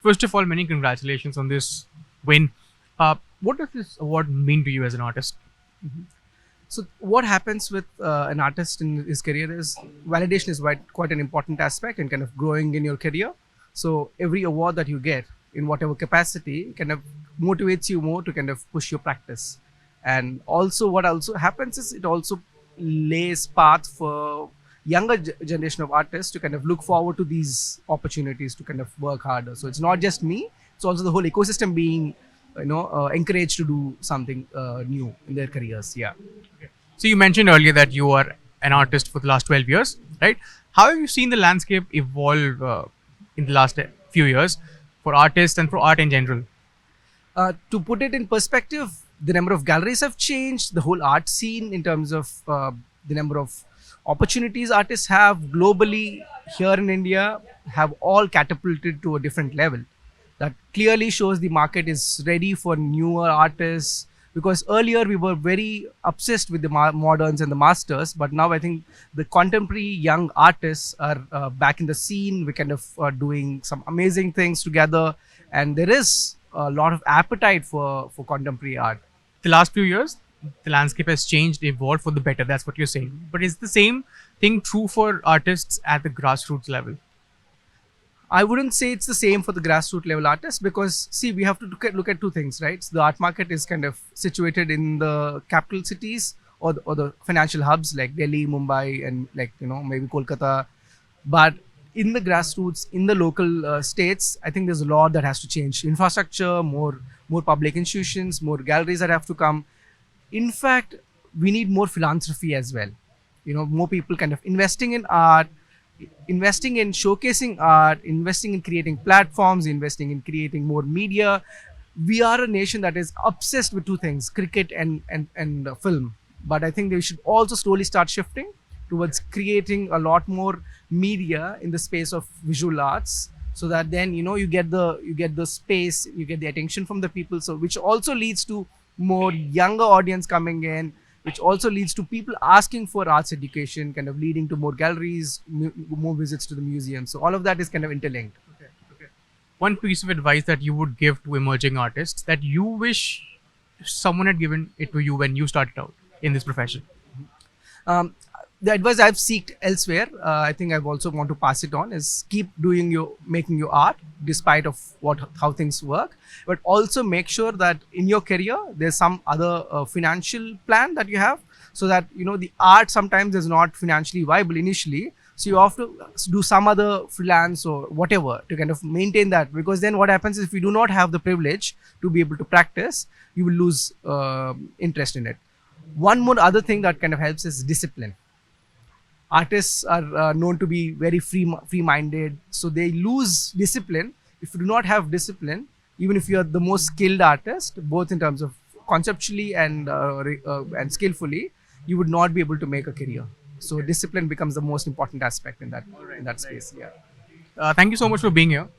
First of all, many congratulations on this win. What does this award mean to you as an artist? So what happens with an artist in his career is validation is quite an important aspect in kind of growing in your career. So every award that you get in whatever capacity kind of motivates you more to kind of push your practice. And also what also happens is it also lays path for younger generation of artists to kind of look forward to these opportunities to kind of work harder. So it's not just me, it's also the whole ecosystem being encouraged to do something new in their careers. Yeah. So you mentioned earlier that you are an artist for the last 12 years, right? How have you seen the landscape evolve in the last few years for artists and for art in general? To put it in perspective, the number of galleries have changed, the whole art scene in terms of the number of opportunities artists have globally here in India have all catapulted to a different level. That clearly shows the market is ready for newer artists, because earlier we were very obsessed with the moderns and the masters, but now I think the contemporary young artists are back in the scene. We kind of are doing some amazing things together, and there is a lot of appetite for contemporary art. The last few years, the landscape has changed, evolved for the better. That's what you're saying. But is the same thing true for artists at the grassroots level? I wouldn't say it's the same for the grassroots level artists, because see, we have to look at two things, right? So the art market is kind of situated in the capital cities or the financial hubs like Delhi, Mumbai, and maybe Kolkata. But in the grassroots, in the local states, I think there's a lot that has to change. Infrastructure, more public institutions, more galleries that have to come. In fact, we need more philanthropy as well. More people kind of investing in art, investing in showcasing art, investing in creating platforms, investing in creating more media. We are a nation that is obsessed with two things, cricket and film. But I think we should also slowly start shifting towards creating a lot more media in the space of visual arts, so that then you get the space, you get the attention from the people, so which also leads to more younger audience coming in, which also leads to people asking for arts education, kind of leading to more galleries, more visits to the museum. So all of that is kind of interlinked. Okay. One piece of advice that you would give to emerging artists that you wish someone had given it to you when you started out in this profession? The advice I've seeked elsewhere, I think I've also want to pass it on, is keep making your art despite of how things work, but also make sure that in your career there's some other financial plan that you have, so that the art sometimes is not financially viable initially. So you have to do some other freelance or whatever to kind of maintain that, because then what happens is if you do not have the privilege to be able to practice, you will lose interest in it. One more other thing that kind of helps is discipline. Artists are known to be very free-minded, so they lose discipline. If you do not have discipline, even if you are the most skilled artist, both in terms of conceptually and skillfully, you would not be able to make a career. So discipline becomes the most important aspect in that space. Yeah. Thank you so much for being here.